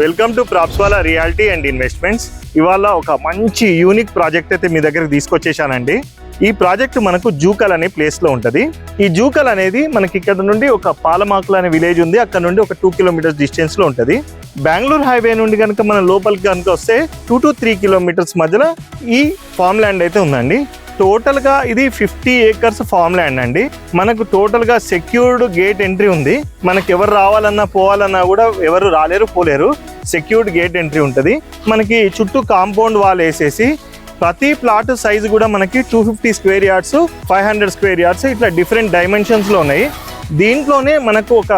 Welcome to Propswala reality and investments. ఇవాళ ఒక మంచి యూనిక్ ప్రాజెక్ట్ అయితే మీ దగ్గరకు తీసుకొచ్చేసానండి. ఈ ప్రాజెక్ట్ మనకు జూకల్ అనే ప్లేస్లో ఉంటుంది. ఈ జూకల్ అనేది మనకి ఇక్కడ నుండి ఒక పాలమాకుల అనే విలేజ్ ఉంది, అక్కడ నుండి ఒక 2 కిలోమీటర్స్ డిస్టెన్స్లో ఉంటుంది. బెంగళూరు హైవే నుండి కనుక మన లోపలికి కనుక వస్తే 2 to 3 కిలోమీటర్స్ మధ్యలో ఈ ఫామ్ ల్యాండ్ అయితే ఉందండి. టోటల్గా ఇది 50 acres ఫామ్ ల్యాండ్ అండి. మనకు టోటల్గా సెక్యూర్డ్ గేట్ ఎంట్రీ ఉంది. మనకి ఎవరు రావాలన్నా పోవాలన్నా కూడా ఎవరు రాలేరు పోలేరు. సెక్యూర్డ్ గేట్ ఎంట్రీ ఉంటుంది. మనకి చుట్టూ కాంపౌండ్ వాల్ వేసేసి ప్రతి ప్లాట్ సైజు కూడా మనకి 250 స్క్వేర్ యార్డ్స్, 500 స్క్వేర్ యార్డ్స్ ఇట్లా డిఫరెంట్ డైమెన్షన్స్లో ఉన్నాయి. దీంట్లోనే మనకు ఒక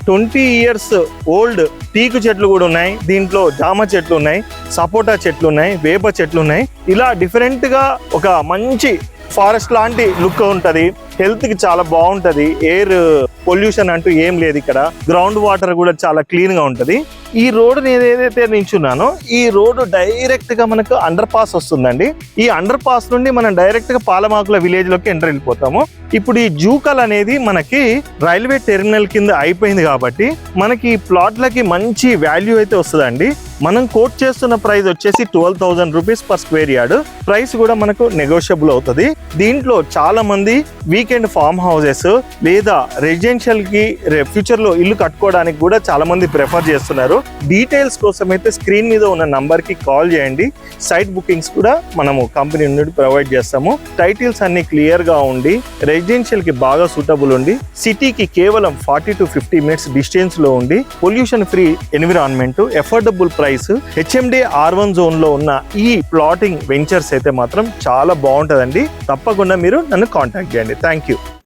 20 years ఓల్డ్ టీకు చెట్లు కూడా ఉన్నాయి. దీంట్లో జామ చెట్లు ఉన్నాయి, సపోటా చెట్లు ఉన్నాయి, వేప చెట్లు ఉన్నాయి. ఇలా డిఫరెంట్గా ఒక మంచి ఫారెస్ట్ లాంటి లుక్ ఉంటుంది. హెల్త్కి చాలా బాగుంటుంది. ఎయిర్ పొల్యూషన్ అంటూ ఏం లేదు ఇక్కడ. గ్రౌండ్ వాటర్ కూడా చాలా క్లీన్గా ఉంటుంది. ఈ రోడ్డు నేను ఏదైతే నించున్నానో ఈ రోడ్డు డైరెక్ట్గా మనకు అండర్ పాస్ వస్తుందండి. ఈ అండర్ పాస్ నుండి మనం డైరెక్ట్గా పాలమాకుల విలేజ్లోకి ఎంటర్ వెళ్ళిపోతాము. ఇప్పుడు ఈ జూకల్ అనేది మనకి రైల్వే టెర్మినల్ కింద అయిపోయింది కాబట్టి మనకి ఈ ప్లాట్లకి మంచి వాల్యూ అయితే వస్తుందండి. మనం కోట్ చేస్తున్న ప్రైస్ వచ్చేసి 12,000 rupees per square yard. Price కూడా మనకు నెగోషియబుల్ అవుతుంది. దీంట్లో చాలా మంది వీకెండ్ ఫామ్ హౌసెస్ లేదా రెసిడెన్షియల్ కి ఫ్యూచర్ లో ఇల్లు కట్టుకోవడానికి కూడా చాలా మంది ప్రిఫర్ చేస్తున్నారు. డీటెయిల్స్ కోసం అయితే స్క్రీన్ మీద ఉన్న నంబర్ కి కాల్ చేయండి. సైట్ బుకింగ్స్ కూడా మనము కంపెనీ నుండి ప్రొవైడ్ చేస్తాము. టైటిల్స్ అన్ని క్లియర్ గా ఉండి రెసిడెన్షియల్ కి బాగా సూటబుల్ ఉండి సిటీకి కేవలం 40 to 50 minutes డిస్టెన్స్ లో ఉండి pollution free environment, affordable price, HMD R1 zone లో ఉన్న ఈ ప్లాటింగ్ వెంచర్స్ అయితే మాత్రం చాలా బాగుంటుందండి. తప్పకుండా మీరు నన్ను కాంటాక్ట్ చేయండి. Thank you.